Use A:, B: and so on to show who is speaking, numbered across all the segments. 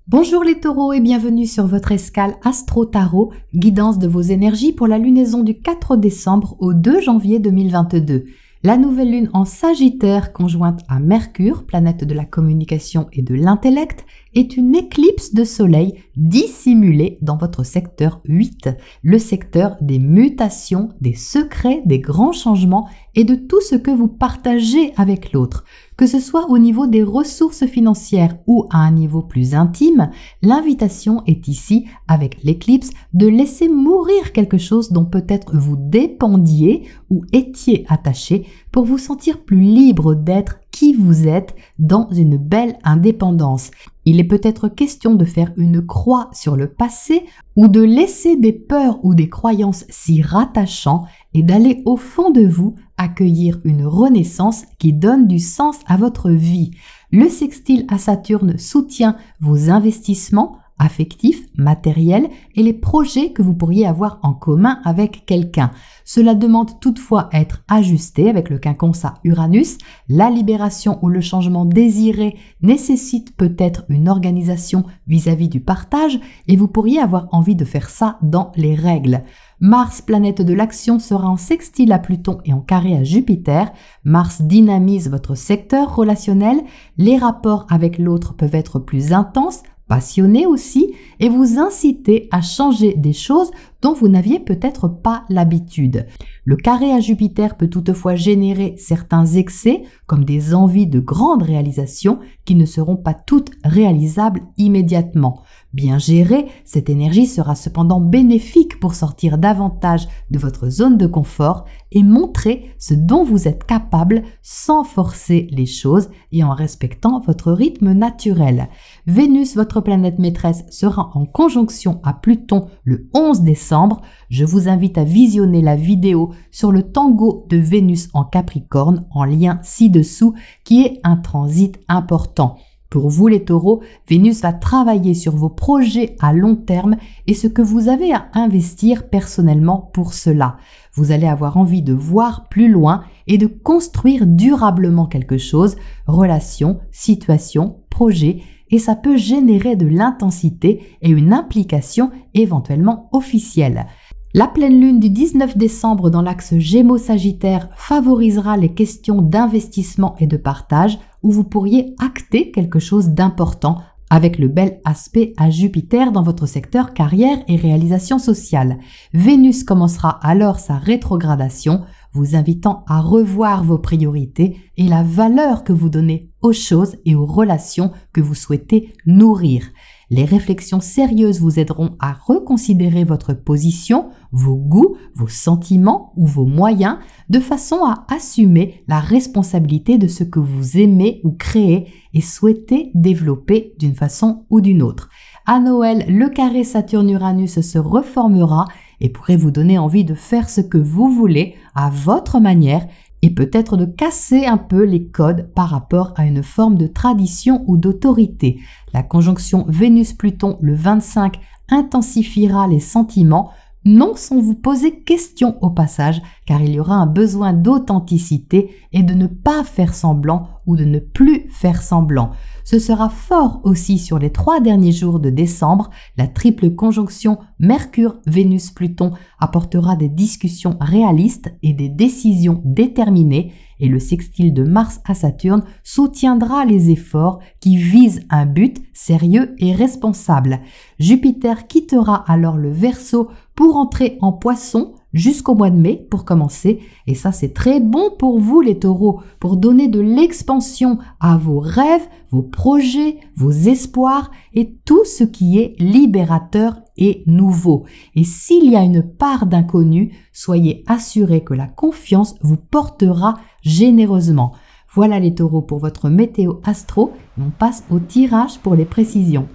A: Bonjour les taureaux et bienvenue sur votre escale Astro Tarot, guidance de vos énergies pour la lunaison du 4 décembre au 2 janvier 2022. La nouvelle lune en Sagittaire conjointe à Mercure, planète de la communication et de l'intellect, est une éclipse de soleil dissimulée dans votre secteur 8, le secteur des mutations, des secrets, des grands changements et de tout ce que vous partagez avec l'autre. Que ce soit au niveau des ressources financières ou à un niveau plus intime, l'invitation est ici, avec l'éclipse, de laisser mourir quelque chose dont peut-être vous dépendiez ou étiez attaché pour vous sentir plus libre d'être qui vous êtes dans une belle indépendance. Il est peut-être question de faire une croix sur le passé ou de laisser des peurs ou des croyances s'y rattachant et d'aller au fond de vous accueillir une renaissance qui donne du sens à votre vie. Le sextile à Saturne soutient vos investissements affectifs, matériels et les projets que vous pourriez avoir en commun avec quelqu'un. Cela demande toutefois à être ajusté avec le quinconce à Uranus. La libération ou le changement désiré nécessite peut-être une organisation vis-à-vis du partage et vous pourriez avoir envie de faire ça dans les règles. Mars, planète de l'action, sera en sextile à Pluton et en carré à Jupiter. Mars dynamise votre secteur relationnel. Les rapports avec l'autre peuvent être plus intenses, passionnés aussi, et vous inciter à changer des choses dont vous n'aviez peut-être pas l'habitude. Le carré à Jupiter peut toutefois générer certains excès, comme des envies de grandes réalisations qui ne seront pas toutes réalisables immédiatement. Bien gérée, cette énergie sera cependant bénéfique pour sortir davantage de votre zone de confort et montrer ce dont vous êtes capable sans forcer les choses et en respectant votre rythme naturel. Vénus, votre planète maîtresse, sera en conjonction à Pluton le 11 décembre. Je vous invite à visionner la vidéo sur le tango de Vénus en Capricorne en lien ci-dessous qui est un transit important. Pour vous les taureaux, Vénus va travailler sur vos projets à long terme et ce que vous avez à investir personnellement pour cela. Vous allez avoir envie de voir plus loin et de construire durablement quelque chose, relations, situations, projets, et ça peut générer de l'intensité et une implication éventuellement officielle. La pleine lune du 19 décembre dans l'axe Gémeaux-Sagittaire favorisera les questions d'investissement et de partage où vous pourriez acter quelque chose d'important avec le bel aspect à Jupiter dans votre secteur carrière et réalisation sociale. Vénus commencera alors sa rétrogradation, vous invitant à revoir vos priorités et la valeur que vous donnez aux choses et aux relations que vous souhaitez nourrir. Les réflexions sérieuses vous aideront à reconsidérer votre position, vos goûts, vos sentiments ou vos moyens de façon à assumer la responsabilité de ce que vous aimez ou créez et souhaitez développer d'une façon ou d'une autre. À Noël, le carré Saturne-Uranus se reformera et pourrait vous donner envie de faire ce que vous voulez à votre manière et peut-être de casser un peu les codes par rapport à une forme de tradition ou d'autorité. La conjonction Vénus-Pluton le 25 intensifiera les sentiments, non sans vous poser question au passage, car il y aura un besoin d'authenticité et de ne pas faire semblant ou de ne plus faire semblant. Ce sera fort aussi sur les 3 derniers jours de décembre. La triple conjonction Mercure-Vénus-Pluton apportera des discussions réalistes et des décisions déterminées et le sextile de Mars à Saturne soutiendra les efforts qui visent un but sérieux et responsable. Jupiter quittera alors le Verseau pour entrer en Poisson jusqu'au mois de mai pour commencer. Et ça, c'est très bon pour vous les taureaux, pour donner de l'expansion à vos rêves, vos projets, vos espoirs et tout ce qui est libérateur et nouveau. Et s'il y a une part d'inconnu, soyez assurés que la confiance vous portera généreusement. Voilà les taureaux pour votre météo astro. On passe au tirage pour les précisions.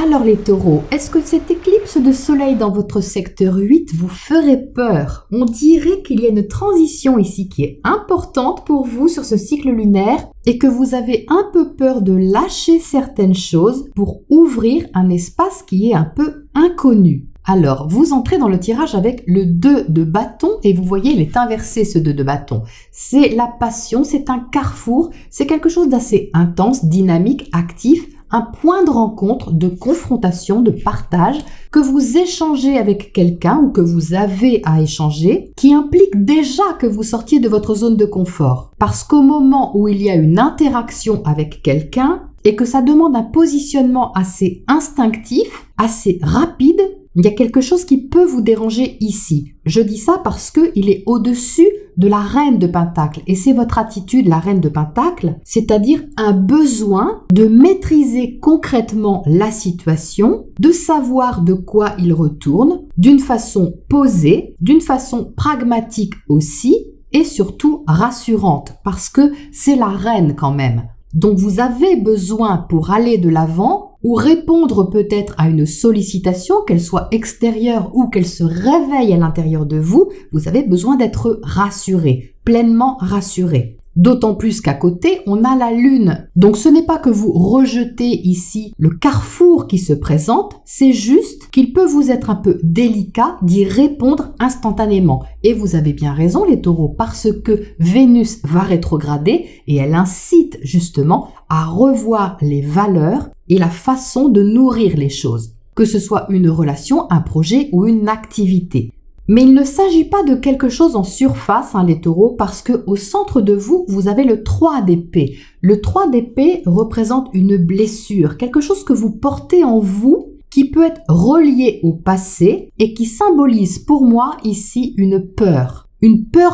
A: Alors les taureaux, est-ce que cette éclipse de soleil dans votre secteur 8 vous ferait peur? On dirait qu'il y a une transition ici qui est importante pour vous sur ce cycle lunaire et que vous avez un peu peur de lâcher certaines choses pour ouvrir un espace qui est un peu inconnu. Alors, vous entrez dans le tirage avec le 2 de bâton et vous voyez, il est inversé ce 2 de bâton. C'est la passion, c'est un carrefour, c'est quelque chose d'assez intense, dynamique, actif, un point de rencontre, de confrontation, de partage que vous échangez avec quelqu'un ou que vous avez à échanger qui implique déjà que vous sortiez de votre zone de confort. Parce qu'au moment où il y a une interaction avec quelqu'un et que ça demande un positionnement assez instinctif, assez rapide, il y a quelque chose qui peut vous déranger ici. Je dis ça parce qu'il est au-dessus de la reine de Pentacle. Et c'est votre attitude, la reine de Pentacle, c'est-à-dire un besoin de maîtriser concrètement la situation, de savoir de quoi il retourne, d'une façon posée, d'une façon pragmatique aussi, et surtout rassurante, parce que c'est la reine quand même. Donc vous avez besoin pour aller de l'avant ou répondre peut-être à une sollicitation, qu'elle soit extérieure ou qu'elle se réveille à l'intérieur de vous, vous avez besoin d'être rassuré, pleinement rassuré. D'autant plus qu'à côté, on a la lune. Donc ce n'est pas que vous rejetez ici le carrefour qui se présente, c'est juste qu'il peut vous être un peu délicat d'y répondre instantanément. Et vous avez bien raison les taureaux, parce que Vénus va rétrograder et elle incite justement à revoir les valeurs et la façon de nourrir les choses, que ce soit une relation, un projet ou une activité. Mais il ne s'agit pas de quelque chose en surface, les taureaux, parce que au centre de vous, vous avez le 3 d'épée. Le 3 d'épée représente une blessure, quelque chose que vous portez en vous, qui peut être relié au passé et qui symbolise pour moi ici une peur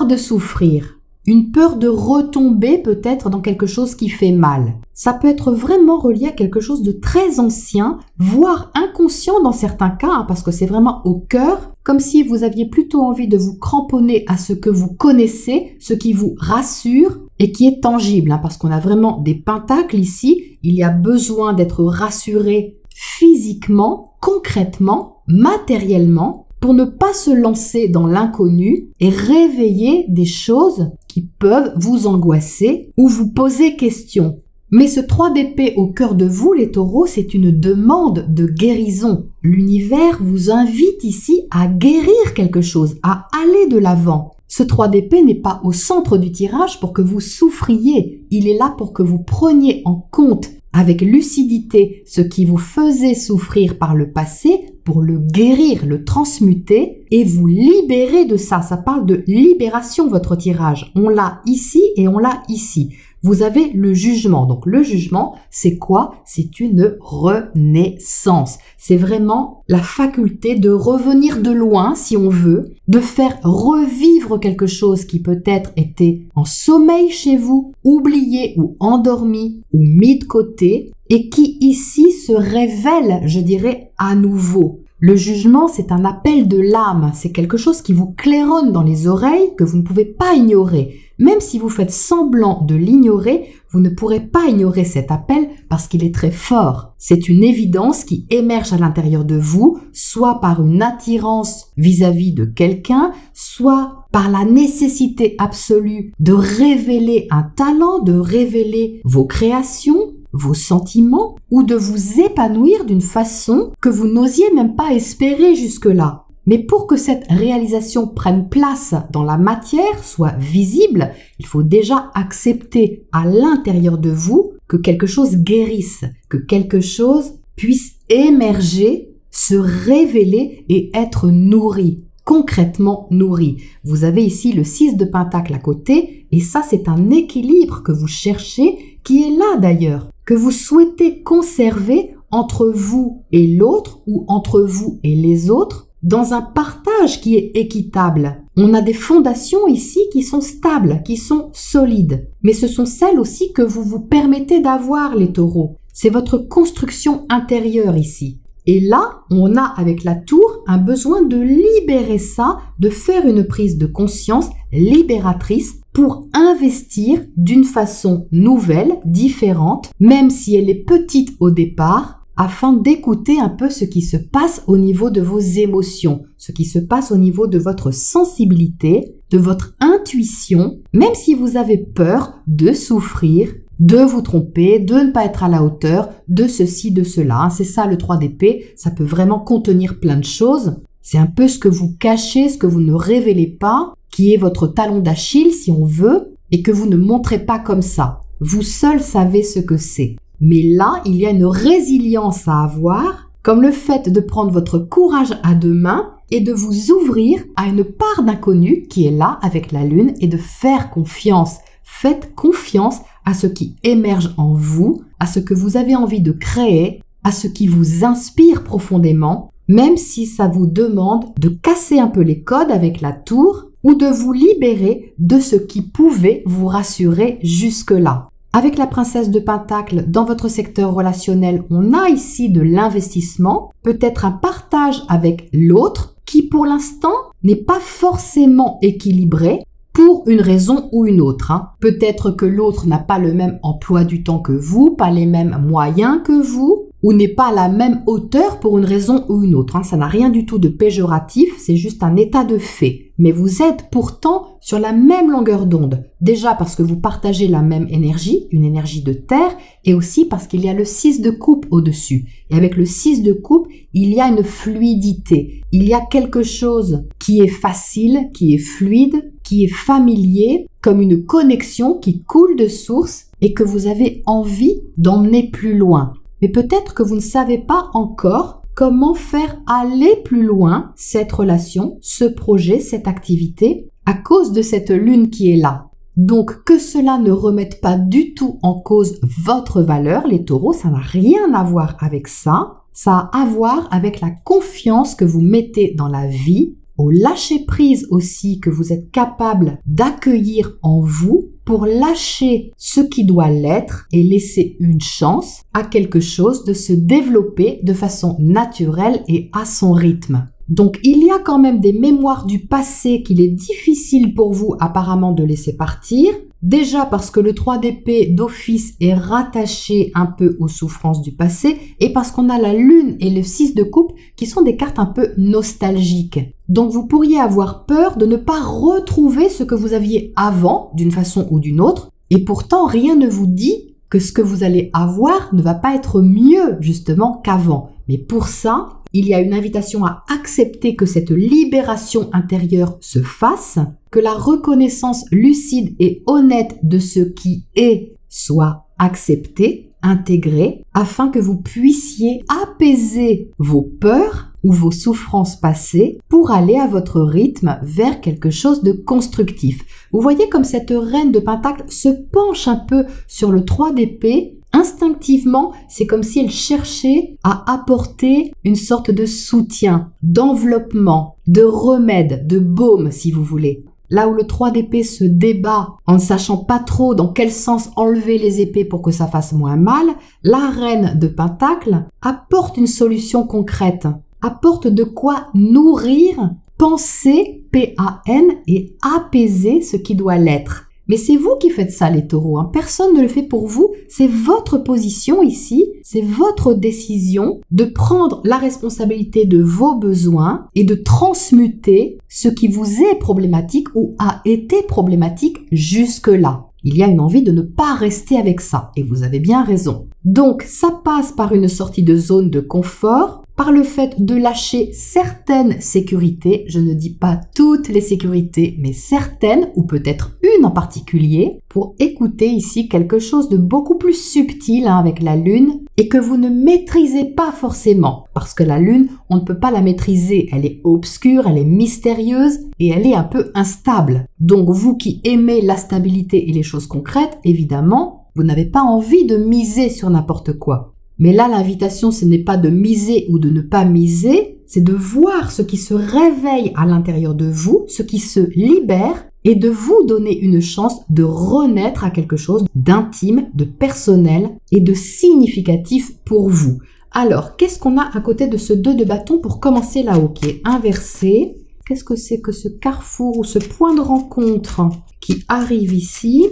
A: de souffrir, une peur de retomber peut-être dans quelque chose qui fait mal. Ça peut être vraiment relié à quelque chose de très ancien, voire inconscient dans certains cas, parce que c'est vraiment au cœur, comme si vous aviez plutôt envie de vous cramponner à ce que vous connaissez, ce qui vous rassure et qui est tangible, parce qu'on a vraiment des pentacles ici, il y a besoin d'être rassuré physiquement, concrètement, matériellement, pour ne pas se lancer dans l'inconnu et réveiller des choses qui peuvent vous angoisser ou vous poser question. Mais ce 3 d'épée au cœur de vous, les taureaux, c'est une demande de guérison. L'univers vous invite ici à guérir quelque chose, à aller de l'avant. Ce 3 d'épée n'est pas au centre du tirage pour que vous souffriez. Il est là pour que vous preniez en compte avec lucidité ce qui vous faisait souffrir par le passé, pour le guérir, le transmuter et vous libérer de ça. Ça parle de libération, votre tirage. On l'a ici et on l'a ici. Vous avez le jugement. Donc le jugement, c'est quoi? C'est une renaissance. C'est vraiment la faculté de revenir de loin, si on veut, de faire revivre quelque chose qui peut-être était en sommeil chez vous, oublié ou endormi ou mis de côté, et qui ici se révèle, je dirais, à nouveau. Le jugement, c'est un appel de l'âme, c'est quelque chose qui vous claironne dans les oreilles que vous ne pouvez pas ignorer. Même si vous faites semblant de l'ignorer, vous ne pourrez pas ignorer cet appel parce qu'il est très fort. C'est une évidence qui émerge à l'intérieur de vous, soit par une attirance vis-à-vis de quelqu'un, soit par la nécessité absolue de révéler un talent, de révéler vos créations, vos sentiments, ou de vous épanouir d'une façon que vous n'osiez même pas espérer jusque-là. Mais pour que cette réalisation prenne place dans la matière, soit visible, il faut déjà accepter à l'intérieur de vous que quelque chose guérisse, que quelque chose puisse émerger, se révéler et être nourri, concrètement nourri. Vous avez ici le 6 de Pentacle à côté et ça c'est un équilibre que vous cherchez, qui est là d'ailleurs, que vous souhaitez conserver entre vous et l'autre ou entre vous et les autres, dans un partage qui est équitable. On a des fondations ici qui sont stables, qui sont solides. Mais ce sont celles aussi que vous vous permettez d'avoir, les taureaux. C'est votre construction intérieure ici. Et là, on a avec la tour un besoin de libérer ça, de faire une prise de conscience libératrice pour investir d'une façon nouvelle, différente, même si elle est petite au départ, afin d'écouter un peu ce qui se passe au niveau de vos émotions, ce qui se passe au niveau de votre sensibilité, de votre intuition, même si vous avez peur de souffrir, de vous tromper, de ne pas être à la hauteur, de ceci, de cela. C'est ça le 3 d'épée, ça peut vraiment contenir plein de choses. C'est un peu ce que vous cachez, ce que vous ne révélez pas, qui est votre talon d'Achille si on veut, et que vous ne montrez pas comme ça. Vous seul savez ce que c'est. Mais là, il y a une résilience à avoir, comme le fait de prendre votre courage à deux mains et de vous ouvrir à une part d'inconnu qui est là avec la lune et de faire confiance. Faites confiance à ce qui émerge en vous, à ce que vous avez envie de créer, à ce qui vous inspire profondément, même si ça vous demande de casser un peu les codes avec la tour ou de vous libérer de ce qui pouvait vous rassurer jusque-là. Avec la princesse de Pentacle, dans votre secteur relationnel, on a ici de l'investissement, peut-être un partage avec l'autre qui pour l'instant n'est pas forcément équilibré pour une raison ou une autre. Peut-être que l'autre n'a pas le même emploi du temps que vous, pas les mêmes moyens que vous, ou n'est pas à la même hauteur pour une raison ou une autre. Ça n'a rien du tout de péjoratif, c'est juste un état de fait. Mais vous êtes pourtant sur la même longueur d'onde. Déjà parce que vous partagez la même énergie, une énergie de terre, et aussi parce qu'il y a le 6 de coupe au-dessus. Et avec le 6 de coupe, il y a une fluidité. Il y a quelque chose qui est facile, qui est fluide, qui est familier, comme une connexion qui coule de source et que vous avez envie d'emmener plus loin. Mais peut-être que vous ne savez pas encore comment faire aller plus loin cette relation, ce projet, cette activité, à cause de cette lune qui est là. Donc que cela ne remette pas du tout en cause votre valeur, les taureaux, ça n'a rien à voir avec ça. Ça a à voir avec la confiance que vous mettez dans la vie, au lâcher-prise aussi que vous êtes capable d'accueillir en vous pour lâcher ce qui doit l'être et laisser une chance à quelque chose de se développer de façon naturelle et à son rythme. Donc il y a quand même des mémoires du passé qu'il est difficile pour vous apparemment de laisser partir. Déjà parce que le 3 d'épée d'office est rattaché un peu aux souffrances du passé et parce qu'on a la lune et le 6 de coupe qui sont des cartes un peu nostalgiques. Donc vous pourriez avoir peur de ne pas retrouver ce que vous aviez avant d'une façon ou d'une autre et pourtant rien ne vous dit que ce que vous allez avoir ne va pas être mieux justement qu'avant. Mais pour ça, il y a une invitation à accepter que cette libération intérieure se fasse, que la reconnaissance lucide et honnête de ce qui est soit acceptée, intégrée, afin que vous puissiez apaiser vos peurs ou vos souffrances passées pour aller à votre rythme vers quelque chose de constructif. Vous voyez comme cette reine de Pentacle se penche un peu sur le 3 d'épée. Instinctivement, c'est comme si elle cherchait à apporter une sorte de soutien, d'enveloppement, de remède, de baume si vous voulez. Là où le 3 d'épée se débat en ne sachant pas trop dans quel sens enlever les épées pour que ça fasse moins mal, la reine de Pentacle apporte une solution concrète, apporte de quoi nourrir, penser, P-A-N, et apaiser ce qui doit l'être. Mais c'est vous qui faites ça les taureaux, Personne ne le fait pour vous, c'est votre position ici, c'est votre décision de prendre la responsabilité de vos besoins et de transmuter ce qui vous est problématique ou a été problématique jusque-là. Il y a une envie de ne pas rester avec ça et vous avez bien raison. Donc ça passe par une sortie de zone de confort, par le fait de lâcher certaines sécurités, je ne dis pas toutes les sécurités, mais certaines, ou peut-être une en particulier, pour écouter ici quelque chose de beaucoup plus subtil avec la lune et que vous ne maîtrisez pas forcément. Parce que la lune, on ne peut pas la maîtriser, elle est obscure, elle est mystérieuse et elle est un peu instable. Donc vous qui aimez la stabilité et les choses concrètes, évidemment, vous n'avez pas envie de miser sur n'importe quoi. Mais là, l'invitation, ce n'est pas de miser ou de ne pas miser, c'est de voir ce qui se réveille à l'intérieur de vous, ce qui se libère, et de vous donner une chance de renaître à quelque chose d'intime, de personnel et de significatif pour vous. Alors, qu'est-ce qu'on a à côté de ce 2 de bâton pour commencer là-haut, qui est inversé? Qu'est-ce que c'est que ce carrefour ou ce point de rencontre qui arrive ici?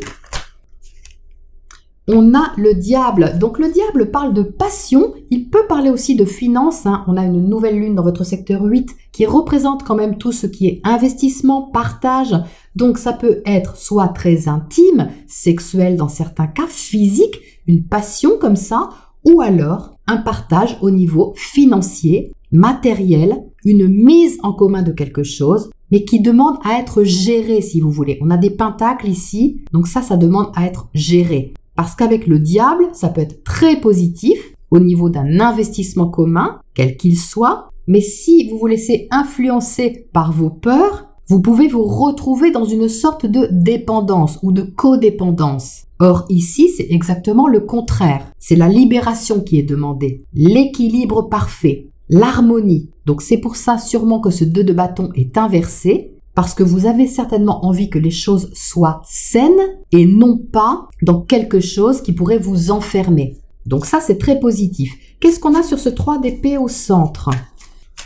A: On a le diable. Donc le diable parle de passion, il peut parler aussi de finances. On a une nouvelle lune dans votre secteur 8 qui représente quand même tout ce qui est investissement, partage. Donc ça peut être soit très intime, sexuel dans certains cas, physique, une passion comme ça, ou alors un partage au niveau financier, matériel, une mise en commun de quelque chose, mais qui demande à être géré si vous voulez. On a des pentacles ici, donc ça demande à être géré. Parce qu'avec le diable, ça peut être très positif au niveau d'un investissement commun, quel qu'il soit, mais si vous vous laissez influencer par vos peurs, vous pouvez vous retrouver dans une sorte de dépendance ou de codépendance. Or ici, c'est exactement le contraire. C'est la libération qui est demandée, l'équilibre parfait, l'harmonie. Donc c'est pour ça sûrement que ce 2 de bâton est inversé, parce que vous avez certainement envie que les choses soient saines et non pas dans quelque chose qui pourrait vous enfermer. Donc ça, c'est très positif. Qu'est-ce qu'on a sur ce 3 d'épée au centre?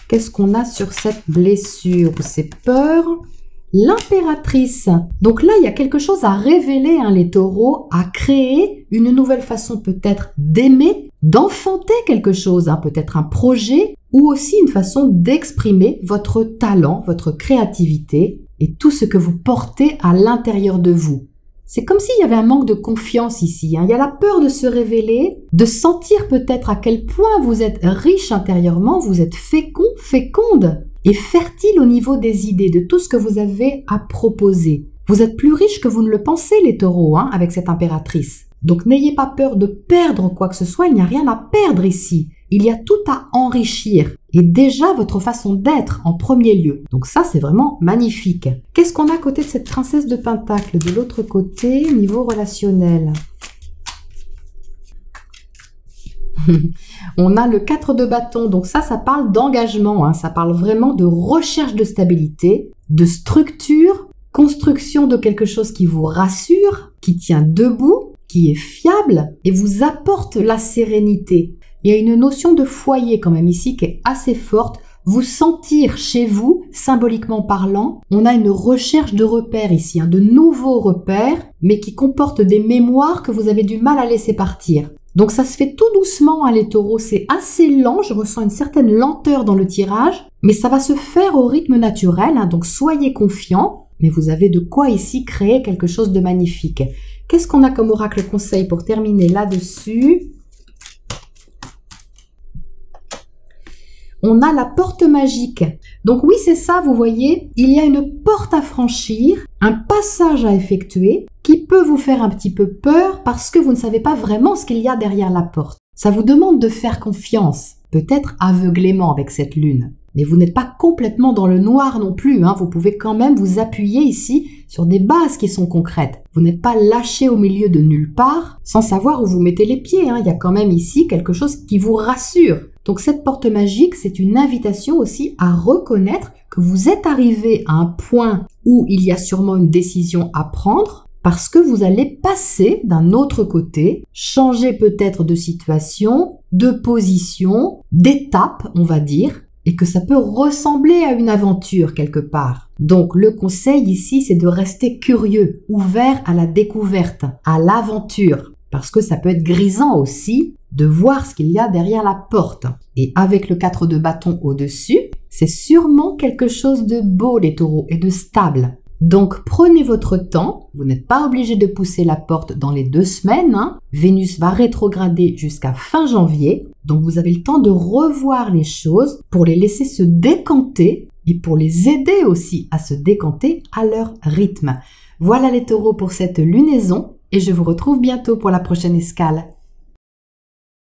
A: Qu'est-ce qu'on a sur cette blessure ou ces peurs? L'impératrice. Donc là, il y a quelque chose à révéler, les taureaux, à créer une nouvelle façon peut-être d'aimer, d'enfanter quelque chose, peut-être un projet, ou aussi une façon d'exprimer votre talent, votre créativité et tout ce que vous portez à l'intérieur de vous. C'est comme s'il y avait un manque de confiance ici. Il y a la peur de se révéler, de sentir peut-être à quel point vous êtes riche intérieurement, vous êtes fécond, féconde et fertile au niveau des idées, de tout ce que vous avez à proposer. Vous êtes plus riche que vous ne le pensez, les taureaux, avec cette impératrice. Donc n'ayez pas peur de perdre quoi que ce soit, il n'y a rien à perdre ici. Il y a tout à enrichir et déjà votre façon d'être en premier lieu. Donc ça, c'est vraiment magnifique. Qu'est-ce qu'on a à côté de cette princesse de Pentacle de l'autre côté, niveau relationnel? On a le 4 de bâton, donc ça parle d'engagement, ça parle vraiment de recherche de stabilité, de structure, construction de quelque chose qui vous rassure, qui tient debout, qui est fiable et vous apporte la sérénité. Il y a une notion de foyer quand même ici qui est assez forte. Vous sentir chez vous, symboliquement parlant, on a une recherche de repères ici, de nouveaux repères, mais qui comportent des mémoires que vous avez du mal à laisser partir. Donc ça se fait tout doucement, les taureaux, c'est assez lent, je ressens une certaine lenteur dans le tirage, mais ça va se faire au rythme naturel, donc soyez confiants, mais vous avez de quoi ici créer quelque chose de magnifique. Qu'est-ce qu'on a comme oracle conseil pour terminer là-dessus? On a la porte magique. Donc oui, c'est ça, vous voyez, il y a une porte à franchir, un passage à effectuer qui peut vous faire un petit peu peur parce que vous ne savez pas vraiment ce qu'il y a derrière la porte. Ça vous demande de faire confiance, peut-être aveuglément avec cette lune. Mais vous n'êtes pas complètement dans le noir non plus, vous pouvez quand même vous appuyer ici sur des bases qui sont concrètes. Vous n'êtes pas lâché au milieu de nulle part sans savoir où vous mettez les pieds. Il y a quand même ici quelque chose qui vous rassure. Donc cette porte magique, c'est une invitation aussi à reconnaître que vous êtes arrivé à un point où il y a sûrement une décision à prendre parce que vous allez passer d'un autre côté, changer peut-être de situation, de position, d'étape, on va dire, et que ça peut ressembler à une aventure quelque part. Donc le conseil ici, c'est de rester curieux, ouvert à la découverte, à l'aventure, parce que ça peut être grisant aussi de voir ce qu'il y a derrière la porte. Et avec le 4 de bâton au-dessus, c'est sûrement quelque chose de beau les taureaux et de stable. Donc prenez votre temps, vous n'êtes pas obligé de pousser la porte dans les 2 semaines. Vénus va rétrograder jusqu'à fin janvier, donc vous avez le temps de revoir les choses pour les laisser se décanter et pour les aider aussi à se décanter à leur rythme. Voilà les taureaux pour cette lunaison et je vous retrouve bientôt pour la prochaine escale.